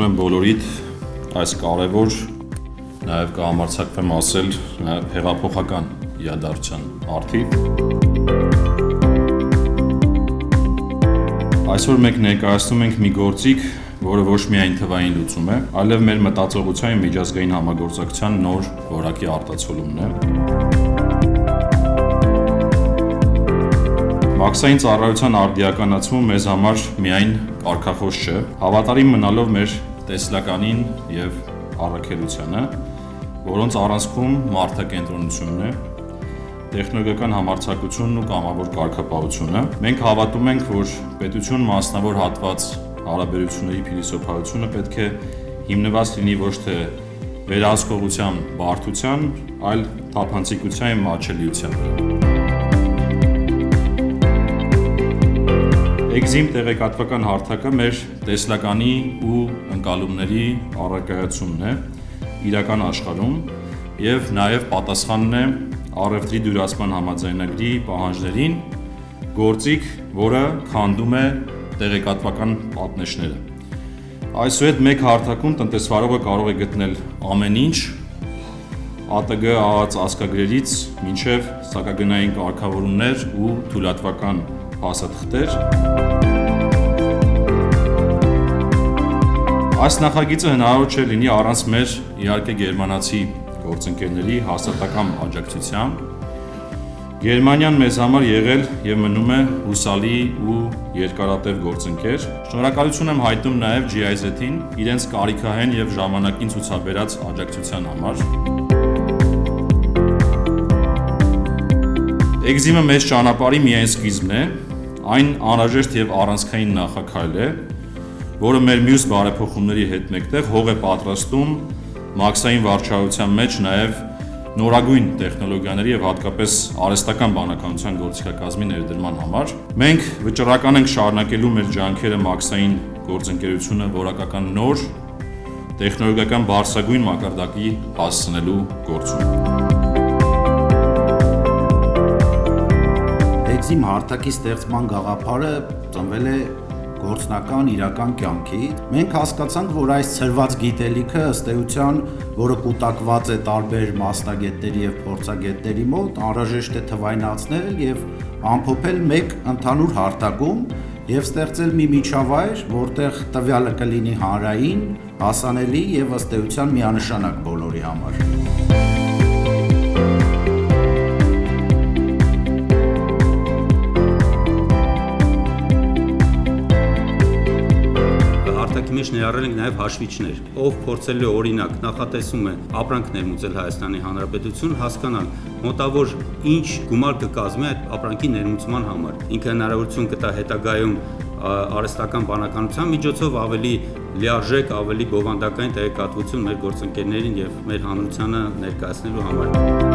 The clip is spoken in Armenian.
եմ բոլորիդ այս կարևոր, նաև կհամարձակվեմ ասել, նաև հեղափոխական իրադարձության առթիվ։ Այսօր մենք ներկայացնում ենք մի գործիք, որը ոչ միայն թվային լուծում է, այլև մեր մտածողության միջազգային համագործակցության նոր որակի արտացոլումն է։ Մաքսային ծառայության արդիականացումը մեզ համար միայն կարգախոս չէ, հավատարիմ մնալով մեր տեսլականին և առաքելությանը, որոնց առանցքում մարդակենտրոնությունն է, տեխնոլոգիական համարձակությունն ու կամավոր կարգապահությունը։ Մենք հավատում ենք, որ պետություն մասնավոր հատված հարաբերությունների փիլիսոփայությունը պետք է հիմնված լինի ոչ թե վերահսկողության բարդության, այլ թափանցիկության և մատչելիության վրա։ Էկզիմ տեղեկատվական հարթակը մեր տեսլականի ու ընկալումների առարկայացումն է իրական աշխարհում և նաև պատասխանն է առևտրի դյուրացման համաձայնագրի պահանջներին, գործիք, որը քանդում է տեղեկատվական պատնեշները։ Այսուհետ մեկ հարթակում տնտեսվարողը կարող է գտնել ամեն ինչ, ԱՏԳ ԱԱԾ ազգագրերից մինչև սահքագնային կարգավորումներ ու թույլատվական փաստաթղթեր։ Այս նախագիծը հնարավոր չէ լինի առանց մեր իհարկե գերմանացի գործընկերների հաստատակամ աջակցության։ Գերմանիան մեզ համար եղել և մնում է հուսալի ու երկարատև գործընկեր։ Շնորհակալություն եմ հայտնում նաև GIZ-ին իրենց կարիքահեն և ժամանակին ցուցաբերած աջակցության համար։ Էկզիմը մեծ ճանապարհի միայն սկիզբն է, այն անհրաժեշտ և առանցքային նախաքայլ է, որը մեր մյուս բարեփոխումների հետ մեկտեղ հող է պատրաստում մաքսային վարչահարության մեջ նաև նորագույն տեխնոլոգիաների և հատկապես արհեստական բանականության գործիքակազմի ներդրման համար։ Մենք վճռական ենք շարունակելու մեր ջանքերը մաքսային գործընկերությունը որակական նոր, տեխնոլոգիական բարձրագույն մակարդակի հասցնելու գործում։ Էկզիմ հարթակի ստեղծման գաղափարը ծնվել է գործնական իրական կյանքից։ Մենք հասկացանք, որ այս ցրված գիտելիքը ըստ էության, որը կուտակված է տարբեր մասնագետների և փորձագետների մոտ, անհրաժեշտ է թվայնացնել և ամփոփել մեկ ընդհանուր հարթակում և ստեղծել մի միջավայր, որտեղ տվյալը կլինի հանրային, հասանելի և ըստ էության միանշանակ բոլորի համար։ Հարթակի մեջ ներառել ենք նաև հաշվիչներ, ով փորձել է օրինակ նախատեսում է ապրանք ներմուծել Հայաստանի Հանրապետություն, հասկանալ մոտավոր ինչ գումար կկազմի այդ ապրանքի ներմուծման համար։ Ինքը հնարավորություն կտա հետագայում արհեստական բանականության միջոցով ավելի լիարժեք, ավելի բովանդակային տեղեկատվություն մեր գործընկերներին և մեր հանրությանը ներկայացնելու համար։